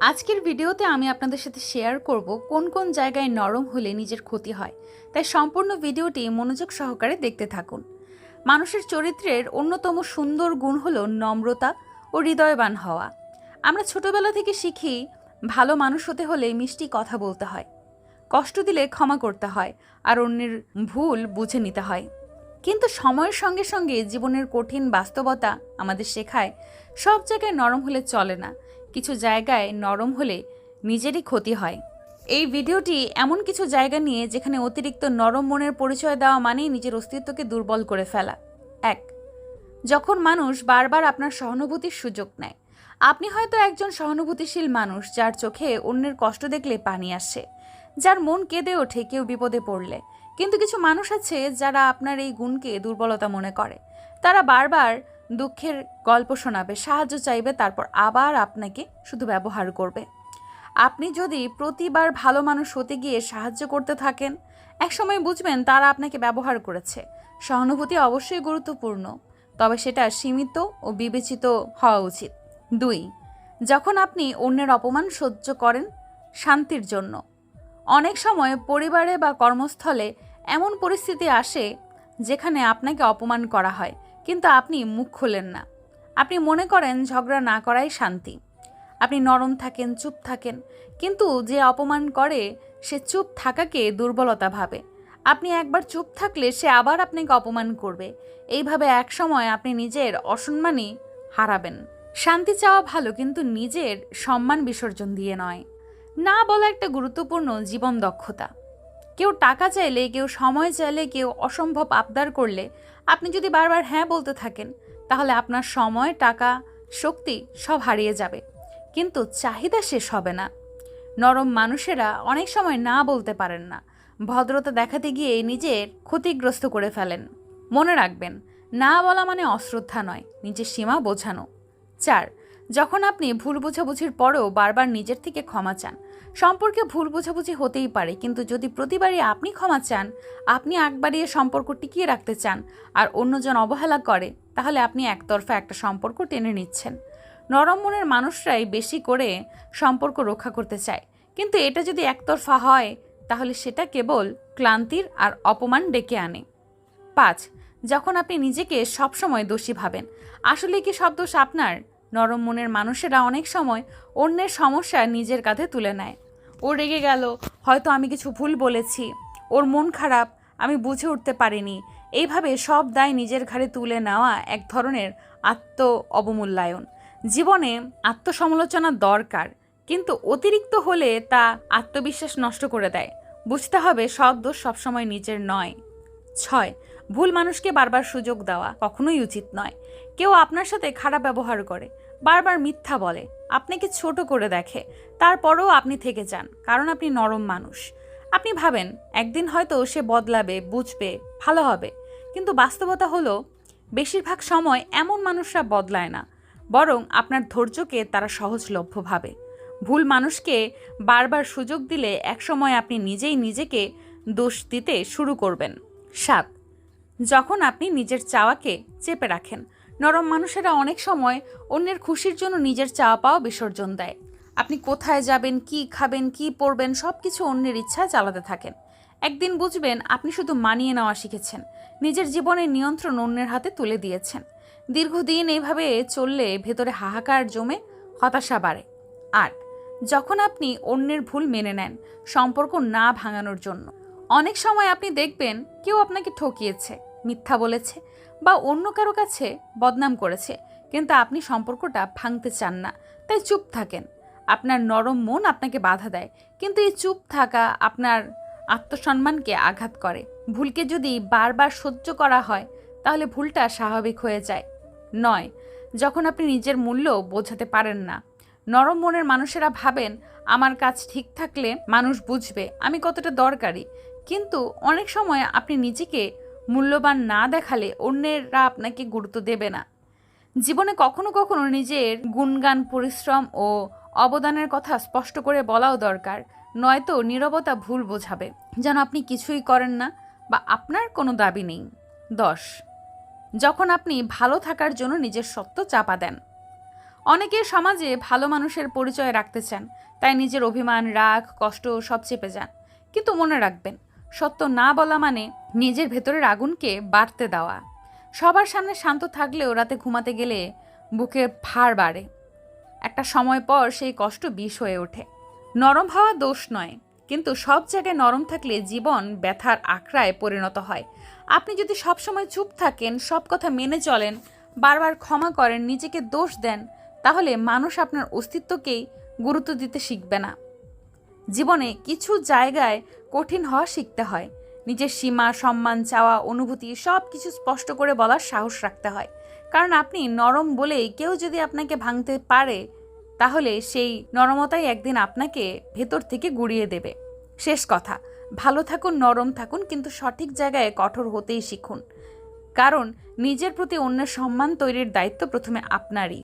আজকের ভিডিওতে আমি আপনাদের সাথে শেয়ার করব কোন কোন জায়গায় নরম হলে নিজের ক্ষতি হয়। তাই সম্পূর্ণ ভিডিওটি মনোযোগ সহকারে দেখতে থাকুন। মানুষের চরিত্রের অন্যতম সুন্দর গুণ হলো নম্রতা ও হৃদয়বান হওয়া। আমরা ছোটবেলা থেকে শিখি ভালো মানুষ হতে হলে মিষ্টি কথা বলতে হয়, কষ্ট দিলে ক্ষমা করতে হয়, আর অন্যের ভুল বুঝে নিতে হয়। কিন্তু সময়ের সঙ্গে সঙ্গে জীবনের কঠিন বাস্তবতা আমাদের শেখায় সব জায়গায় নরম হলে চলে না, কিছু জায়গায় নরম হলে নিজেরই ক্ষতি হয়। এই ভিডিওটি এমন কিছু জায়গা নিয়ে যেখানে অতিরিক্ত নরম মনের পরিচয় দেওয়া মানেই নিজের অস্তিত্বকে দুর্বল করে ফেলা। 1. যখন মানুষ বারবার আপনার সহানুভূতির সুযোগ নেয়। আপনি হয়তো একজন সহানুভূতিশীল মানুষ যার চোখে অন্যের কষ্ট দেখলে পানি আসে, যার মন কেঁদে ওঠে কেউ বিপদে পড়লে। কিন্তু কিছু মানুষ আছে যারা আপনার এই গুণকে দুর্বলতা মনে করে। তারা বারবার দুঃখের গল্প শোনাবে, সাহায্য চাইবে, তারপর আবার আপনাকে শুধু ব্যবহার করবে। আপনি যদি প্রতিবার ভালো মানুষ হতে গিয়ে সাহায্য করতে থাকেন, একসময় বুঝবেন তারা আপনাকে ব্যবহার করেছে। সহানুভূতি অবশ্যই গুরুত্বপূর্ণ, তবে সেটা সীমিত ও বিবেচিত হওয়া উচিত। 2. যখন আপনি অন্যের অপমান সহ্য করেন শান্তির জন্য। অনেক সময় পরিবারে বা কর্মস্থলে এমন পরিস্থিতি আসে যেখানে আপনাকে অপমান করা হয়, কিন্তু আপনি মুখ খোলেন না। আপনি মনে করেন ঝগড়া না করাই শান্তি। আপনি নরম থাকেন, চুপ থাকেন, কিন্তু যে অপমান করে সে চুপ থাকাকে দুর্বলতা ভাবে। আপনি একবার চুপ থাকলে সে আবার আপনাকে অপমান করবে। এইভাবে এক সময় আপনি নিজের অসম্মানই হারাবেন। শান্তি চাওয়া ভালো, কিন্তু নিজের সম্মান বিসর্জন দিয়ে নয়। না বলা একটা গুরুত্বপূর্ণ জীবন দক্ষতা। কেউ টাকা চাইলে, কেউ সময় চাইলে, কেউ অসম্ভব আবদার করলে আপনি যদি বারবার হ্যাঁ বলতে থাকেন, তাহলে আপনার সময়, টাকা, শক্তি সব হারিয়ে যাবে, কিন্তু চাহিদা শেষ হবে না। নরম মানুষেরা অনেক সময় না বলতে পারেন না, ভদ্রতা দেখাতে গিয়ে নিজের ক্ষতিগ্রস্ত করে ফেলেন। মনে রাখবেন, না বলা মানে অশ্রদ্ধা নয়, নিজের সীমা বোঝানো। 4. যখন আপনি ভুল বোঝাবুঝির পরেও বারবার নিজের থেকে ক্ষমা চান। সম্পর্কে ভুল বোঝাবুঝি হতেই পারে, কিন্তু যদি প্রতিবারই আপনি ক্ষমা চান, আপনি আগ বাড়িয়ে সম্পর্ক টিকিয়ে রাখতে চান, আর অন্যজন অবহেলা করে, তাহলে আপনি একতরফা একটা সম্পর্ক টেনে নিচ্ছেন। নরম মনের মানুষরাই বেশি করে সম্পর্ক রক্ষা করতে চায়, কিন্তু এটা যদি একতরফা হয় তাহলে সেটা কেবল ক্লান্তির আর অপমান ডেকে আনে। 5. যখন আপনি নিজেকে সবসময় দোষী ভাবেন। আসলে কি সব দোষ আপনার? নরম মনের মানুষেরা অনেক সময় অন্যের সমস্যা নিজের কাঁধে তুলে নেয়। ও রেগে গেল, হয়তো আমি কিছু ভুল বলেছি, ওর মন খারাপ, আমি বুঝে উঠতে পারিনি। এইভাবে সব দায় নিজের ঘাড়ে তুলে নেওয়া এক ধরনের আত্ম অবমূল্যায়ন। জীবনে আত্মসমালোচনা দরকার, কিন্তু অতিরিক্ত হলে তা আত্মবিশ্বাস নষ্ট করে দেয়। বুঝতে হবে সব দোষ সবসময় নিজের নয়। 6. ভুল মানুষকে বারবার সুযোগ দেওয়া কখনোই উচিত নয়। কেউ আপনার সাথে খারাপ ব্যবহার করে, বারবার মিথ্যা বলে, আপনাকে ছোট করে দেখে, তারপরেও আপনি থেকে যান, কারণ আপনি নরম মানুষ। আপনি ভাবেন একদিন হয়তো সে বদলাবে, বুঝবে, ভালো হবে, কিন্তু বাস্তবতা হলো বেশিরভাগ সময় এমন মানুষরা বদলায় না, বরং আপনার ধৈর্যকে তারা সহজলভ্য ভাবে। ভুল মানুষকে বারবার সুযোগ দিলে একসময় আপনি নিজেই নিজেকে দোষ দিতে শুরু করবেন। 7. যখন আপনি নিজের চাওয়াকে চেপে রাখেন। নরম মানুষেরা অনেক সময় অন্যের খুশির জন্য নিজের চাওয়া পাওয়া বিসর্জন দেয়। আপনি কোথায় যাবেন, কি খাবেন, কি পরবেন, সব কিছু অন্যের ইচ্ছায় চালাতে থাকেন। একদিন বুঝবেন আপনি শুধু মানিয়ে নেওয়া শিখেছেন, নিজের জীবনের নিয়ন্ত্রণ অন্যের হাতে তুলে দিয়েছেন। দীর্ঘদিন এইভাবে চললে ভেতরে হাহাকার জমে হতাশা বাড়ে। 8. যখন আপনি অন্যের ভুল মেনে নেন সম্পর্ক না ভাঙানোর জন্য। অনেক সময় আপনি দেখবেন কেউ আপনাকে ঠকিয়েছে, মিথ্যা বলেছে, বা অন্য কারো কাছে বদনাম করেছে, কিন্তু আপনি সম্পর্কটা ভাঙতে চান না, তাই চুপ থাকেন। আপনার নরম মন আপনাকে বাধা দেয়, কিন্তু এই চুপ থাকা আপনার আত্মসম্মানকে আঘাত করে। ভুলকে যদি বারবার সহ্য করা হয় তাহলে ভুলটা স্বাভাবিক হয়ে যায়। 9. যখন আপনি নিজের মূল্য বোঝাতে পারেন না। নরম মনের মানুষেরা ভাবেন আমার কাজ ঠিক থাকলে মানুষ বুঝবে আমি কতটা দরকারি, কিন্তু অনেক সময় আপনি নিজেকে মূল্যবান না দেখালে অন্যেরা আপনাকে গুরুত্ব দেবে না। জীবনে কখনো কখনো নিজের গুণগান, পরিশ্রম ও অবদানের কথা স্পষ্ট করে বলাও দরকার, নয়তো নীরবতা ভুল বোঝাবে যেন আপনি কিছুই করেন না বা আপনার কোনো দাবি নেই। 10. যখন আপনি ভালো থাকার জন্য নিজের সত্য চাপা দেন। অনেকে সমাজে ভালো মানুষের পরিচয় রাখতে চান, তাই নিজের অভিমান, রাগ, কষ্ট সব চেপে যান। কিন্তু মনে রাখবেন, সত্য না বলা মানে নিজের ভেতরের আগুনকে বাড়তে দেওয়া। সবার সামনে শান্ত থাকলেও রাতে ঘুমাতে গেলে বুকের ভার বাড়ে। একটা সময় পর সেই কষ্ট বিষ হয়ে ওঠে। নরম হওয়া দোষ নয়, কিন্তু সব জায়গায় নরম থাকলে জীবন ব্যথার আখড়ায় পরিণত হয়। আপনি যদি সবসময় চুপ থাকেন, সব কথা মেনে চলেন, বারবার ক্ষমা করেন, নিজেকে দোষ দেন, তাহলে মানুষ আপনার অস্তিত্বকেই গুরুত্ব দিতে শিখবে না। জীবনে কিছু জায়গায় কঠিন হওয়া শিখতে হয়। নিজের সীমা, সম্মান চাওয়া, অনুভূতি সব কিছু স্পষ্ট করে বলার সাহস রাখতে হয়। কারণ আপনি নরম বলেই কেউ যদি আপনাকে ভাঙতে পারে, তাহলে সেই নরমতাই একদিন আপনাকে ভেতর থেকে গুঁড়িয়ে দেবে। শেষ কথা, ভালো থাকুন, নরম থাকুন, কিন্তু সঠিক জায়গায় কঠোর হতেই শিখুন। কারণ নিজের প্রতি অন্যের সম্মান তৈরির দায়িত্ব প্রথমে আপনারই।